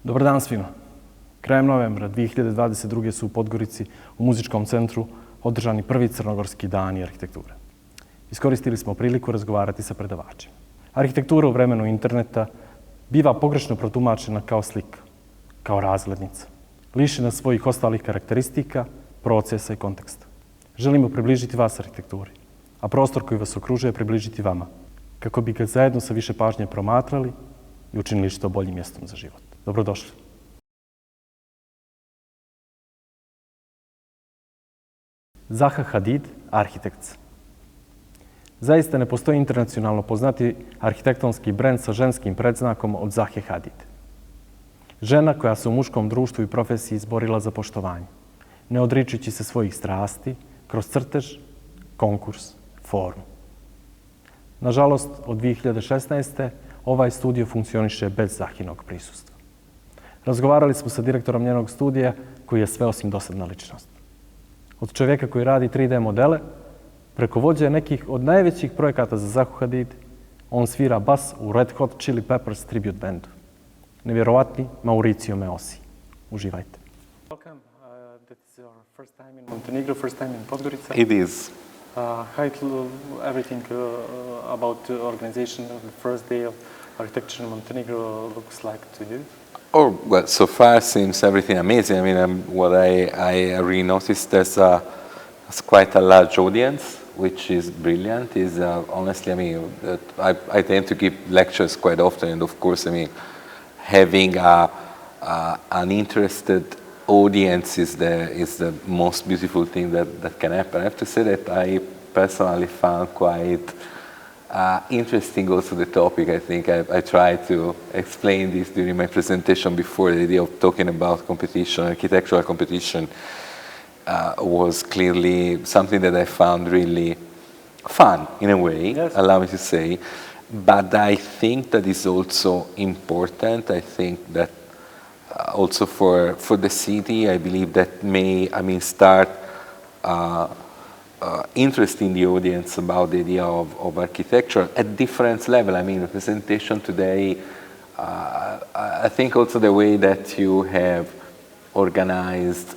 Dobar dan svima. Krajem novembra 2022. su u Podgorici u Muzičkom centru održani prvi crnogorski Dani Arhitekture. Iskoristili smo priliku razgovarati sa predavačima. Arhitektura u vremenu interneta biva pogrešno protumačena kao slika, kao razglednica, lišena svojih ostalih karakteristika, procesa i konteksta. Želimo približiti vas arhitekturi, a prostor koji vas okružuje približiti vama, kako bi ga zajedno sa više pažnje promatrali i učinili što boljim mjestom za život. Dobrodošli. Zaha Hadid, arhitekt. Zaista ne postoji internacionalno poznati arhitektonski brend sa ženskim predznakom od Zahe Hadid. Žena koja se u muškom društvu i profesiji izborila za poštovanje, ne odričući se svojih strasti, kroz crtež, konkurs, formu. Nažalost, od 2016. ovaj studio funkcioniše bez Zahinog prisustva. Razgovarali smo sa direktorom njenog studija, koji je sve osim dosadna ličnost. Od čovjeka koji radi 3D modele, preko vođe nekih od najvećih projekata za Zahu Hadid, on svira bas u Red Hot Chili Peppers tribute bandu. Nevjerovatni Maurizio Meossi. Uživajte. Welcome. That is your first time in Montenegro, first time in Podgorica. It is. How everything about the organization of the first day of architecture in Montenegro looks like to you? Oh, well, so far seems everything amazing. I mean, what I really noticed there's quite a large audience, which is brilliant. Is honestly, I mean, I tend to give lectures quite often, and of course, I mean, having an interested audience is the most beautiful thing that can happen. I have to say that I personally found quite interesting also the topic. I think I tried to explain this during my presentation before. The idea of talking about competition, architectural competition, was clearly something that I found really fun in a way, yes. Allow me to say. But I think that is also important. I think that also for the city, I believe that start interesting the audience about the idea of architecture at different level. I mean, the presentation today, I think also the way that you have organized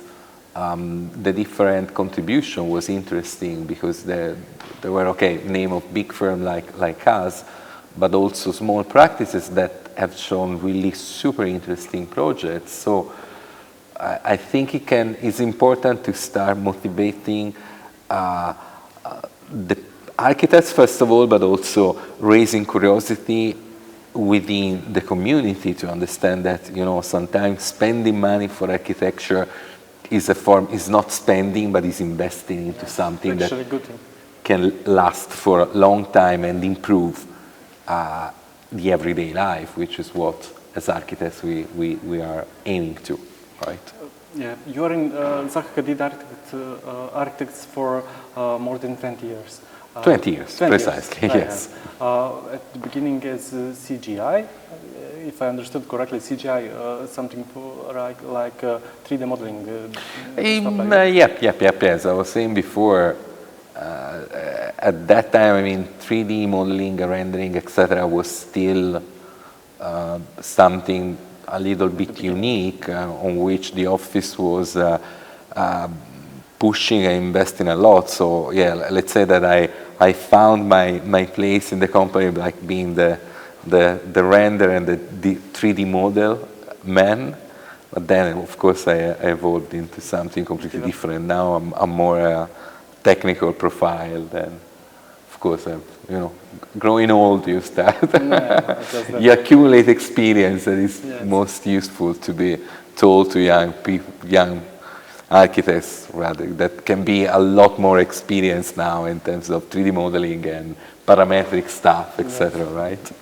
the different contribution was interesting because there were, name of big firm like us, but also small practices that have shown really super interesting projects. So I think it's important to start motivating the architects first of all, but also raising curiosity within the community to understand that, sometimes spending money for architecture is not spending, but is investing into something that can last for a long time and improve the everyday life, which is what, as architects, we are aiming to, right? You are in Zaha Hadid architects for more than 20 years. 20 years, precisely, yes. At the beginning as CGI, if I understood correctly, CGI, something like 3D modeling. Stuff like Yep. As I was saying before, at that time, 3D modeling, rendering, etc., was still something a little bit unique, on which the office was pushing and investing a lot. So let's say that I found my place in the company, like being the render and the 3D model man. But then, of course, I evolved into something completely different. Now I'm more technical profile. Then, of course, growing old, you start. You accumulate experience that is most useful to be told to young architects, rather, that can be a lot more experienced now in terms of 3D modeling and parametric stuff, etc. Right?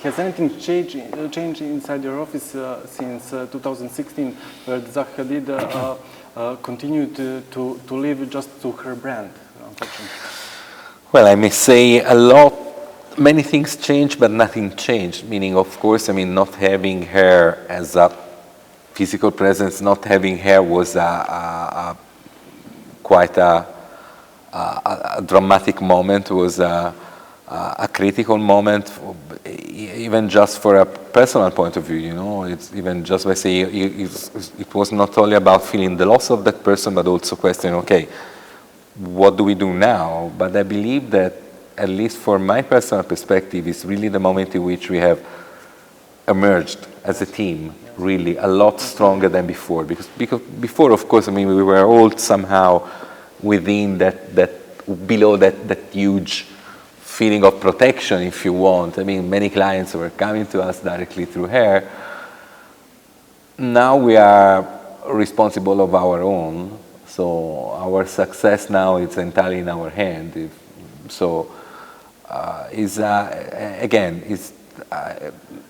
Has anything changed inside your office since 2016, where Zaha Hadid continued to live just to her brand, unfortunately? Well, I may say many things changed, but nothing changed. Meaning, of course, not having her as a physical presence, not having her was quite a dramatic moment. Was a critical moment, even just for a personal point of view, you know. It's even just by saying it was not only about feeling the loss of that person, but also questioning, okay, what do we do now? But I believe that, at least for my personal perspective, it's really the moment in which we have emerged as a team, really a lot stronger than before. Because before, of course, I mean, we were all somehow within below that huge feeling of protection, if you want. I mean, many clients were coming to us directly through her. Now we are responsible of our own, so our success now is entirely in our hand.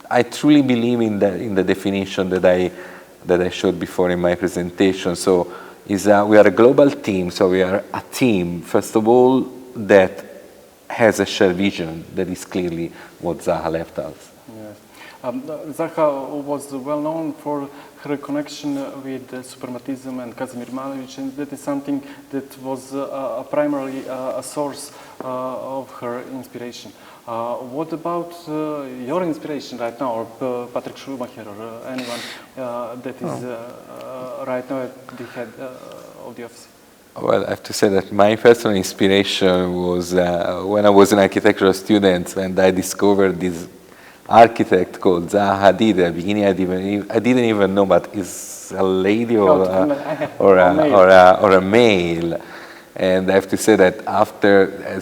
I truly believe in the definition that I showed before in my presentation. So we are a global team. So we are a team, first of all, that has a shared vision. That is clearly what Zaha left us. Yes. Zaha was well known for her connection with Suprematism and Kazimir Malević, and that is something that was primarily a source of her inspiration. What about your inspiration right now, or Patrick Schumacher, or anyone that is right now at the head of the office? Well, I have to say that my personal inspiration was when I was an architectural student, and I discovered this architect called Zaha Hadid. At the beginning, I didn't even know, but is a lady or a male. And I have to say that after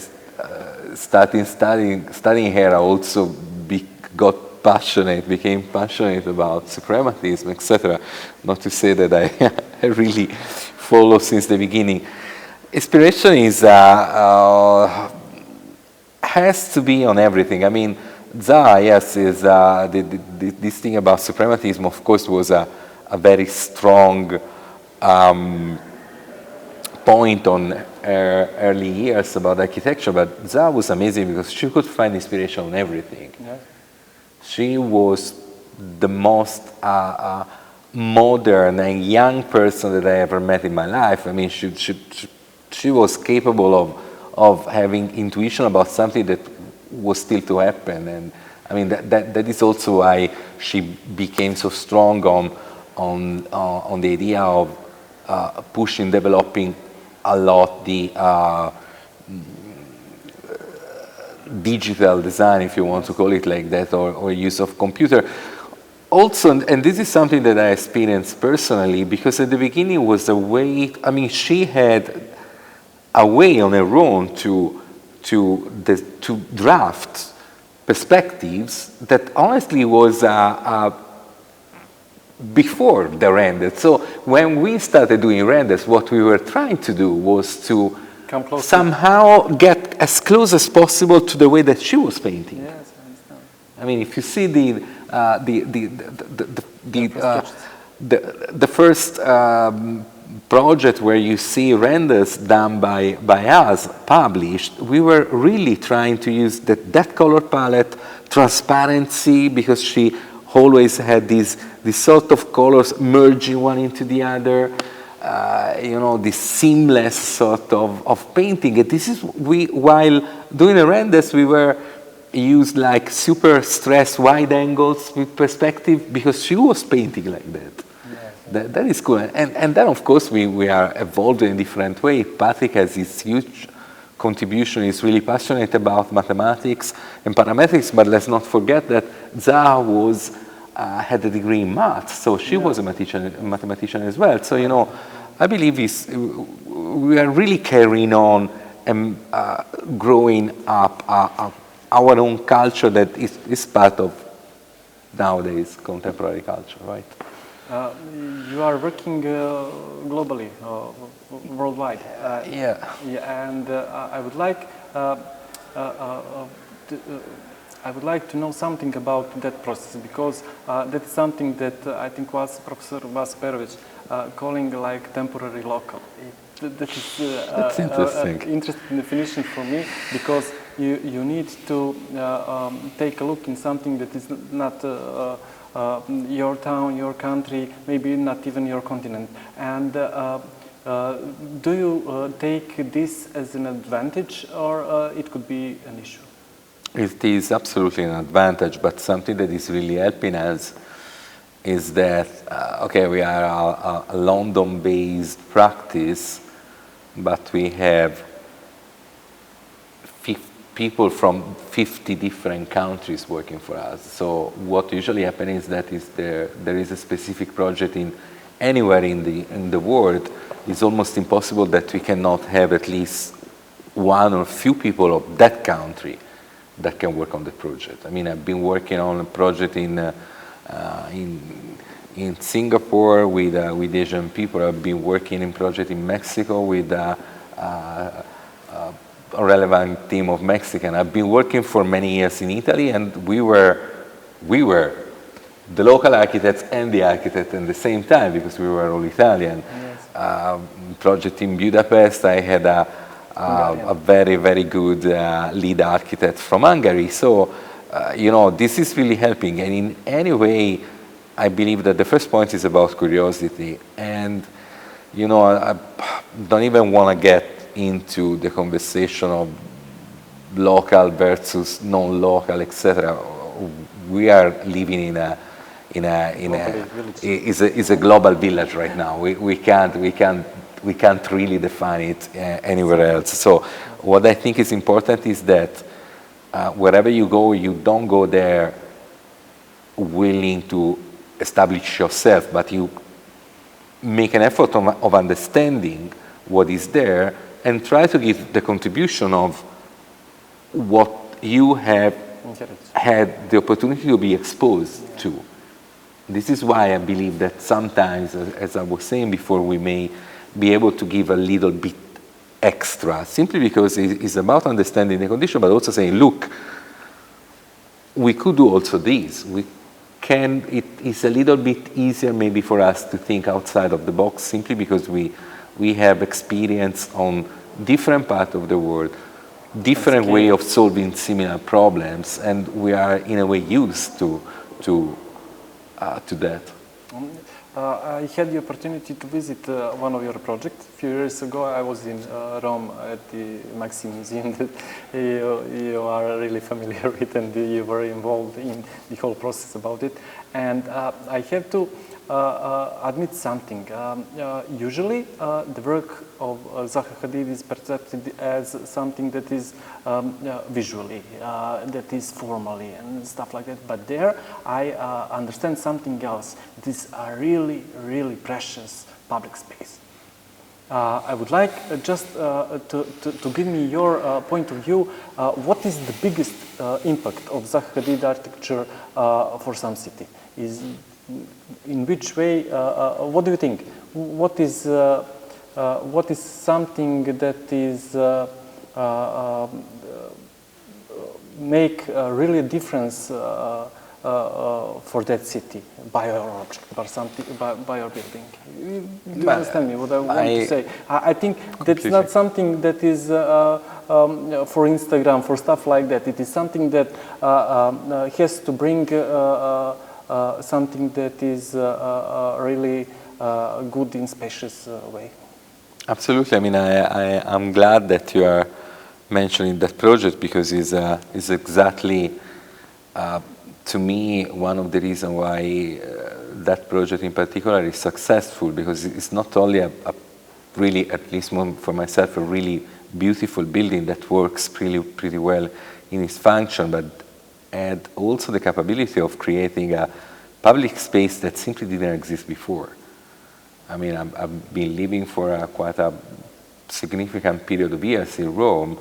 studying her, I also became passionate about suprematism, etc. Not to say that I really follow since the beginning. Inspiration has to be on everything. I mean, Zaha, yes, is this thing about suprematism, of course, was a very strong point on her early years about architecture, but Zaha was amazing because she could find inspiration on everything. Yeah. She was the most modern and young person that I ever met in my life. I mean, she was capable of having intuition about something that was still to happen, and I mean that is also why she became so strong on the idea of developing a lot the digital design, if you want to call it like that, or use of computer. Also, and this is something that I experienced personally, because at the beginning was a way, I mean, she had a way on her own to draft perspectives that honestly was before the renders. So when we started doing renders, what we were trying to do was to somehow get as close as possible to the way that she was painting. Yes, I understand. I mean, if you see the first project where you see renders done by us published, we were really trying to use that color palette, transparency, because she always had these sort of colors merging one into the other, this seamless sort of painting. And this is, while doing the renders, we were used like super stressed wide angles with perspective, because she was painting like that. That is cool. And then, of course, we are evolved in a different way. Patrick has this huge contribution. He's really passionate about mathematics and parametrics, but let's not forget that Zaha had a degree in math, so she was a mathematician as well. So, I believe we are really carrying on and growing up our own culture that is part of nowadays contemporary culture, right? You are working globally, worldwide. And I would like to know something about that process, because that's something that I think was Professor Vasperovic calling like temporary local. That's interesting. Interesting definition for me, because you need to take a look in something that is not your town, your country, maybe not even your continent. And do you take this as an advantage, or it could be an issue? It is absolutely an advantage, but something that is really helping us is that, okay, we are a London-based practice, but we have people from 50 different countries working for us. So what usually happens is that there is a specific project in anywhere in the world. It's almost impossible that we cannot have at least one or few people of that country that can work on the project. I mean, I've been working on a project in Singapore with Asian people. I've been working in project in Mexico with a relevant team of Mexican. I've been working for many years in Italy, and we were the local architects and the architect at the same time, because we were all Italian. Yes. Project in Budapest, I had a very, very good lead architect from Hungary. So, this is really helping. And in any way, I believe that the first point is about curiosity. And, I don't even want to get into the conversation of local versus non-local, etc. We are living in a global village right now. We can't really define it anywhere else. So what I think is important is that wherever you go, you don't go there willing to establish yourself, but you make an effort of understanding what is there and try to give the contribution of what you have had the opportunity to be exposed to. This is why I believe that sometimes, as I was saying before, we may be able to give a little bit extra, simply because it's about understanding the condition, but also saying, look, we could do also this. It is a little bit easier maybe for us to think outside of the box, simply because we have experience on different parts of the world, different way of solving similar problems, and we are in a way used to that. I had the opportunity to visit one of your projects. A few years ago, I was in Rome at the Maxim Museum that you are really familiar with, and you were involved in the whole process about it. And I have to admit something. Usually, the work of Zaha Hadid is perceived as something that is visually, that is formally and stuff like that. But there, I understand something else. It is a really, really precious public space. I would like just to give me your point of view. What is the biggest impact of Zaha Hadid architecture for some city? In which way? What do you think? What is something that is make really a difference for that city by your object, by your building? Do you understand me? What I want to say? I think that's not something that is for Instagram, for stuff like that. It is something that has to bring something that is really good in spacious way. Absolutely. I mean, I'm glad that you are mentioning that project, because it's exactly, to me, one of the reasons why that project in particular is successful, because it's not only a really, at least for myself, a really beautiful building that works pretty well in its function, but had also the capability of creating a public space that simply didn't exist before. I mean, I've been living for quite a significant period of years in Rome.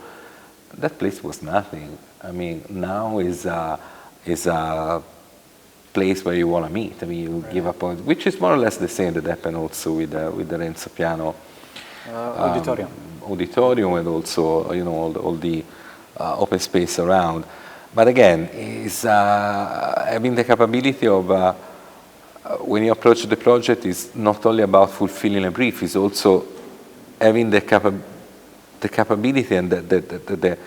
That place was nothing. I mean, now is a place where you want to meet. I mean, you give a point, which is more or less the same that happened also with the Renzo Piano auditorium, and also all the open space around. But again, is having the capability of when you approach the project, is not only about fulfilling a brief, it's also having the capability and the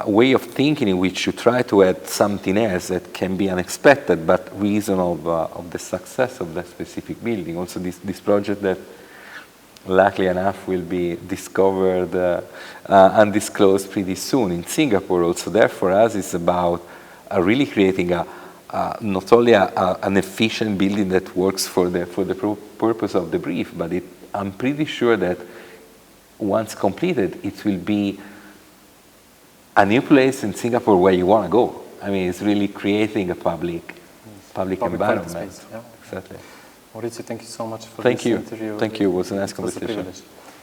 way of thinking in which you try to add something else that can be unexpected, but reason of the success of that specific building. Also, this project that luckily enough, will be discovered and disclosed pretty soon in Singapore also. There for us it's about really creating not only an efficient building that works for the purpose of the brief, but I'm pretty sure that once completed, it will be a new place in Singapore where you want to go. I mean, it's really creating a public environment. Space, yeah. Exactly. Maurizio, thank you so much for Thank this you. interview. Thank you. It was a nice It was a conversation. privilege.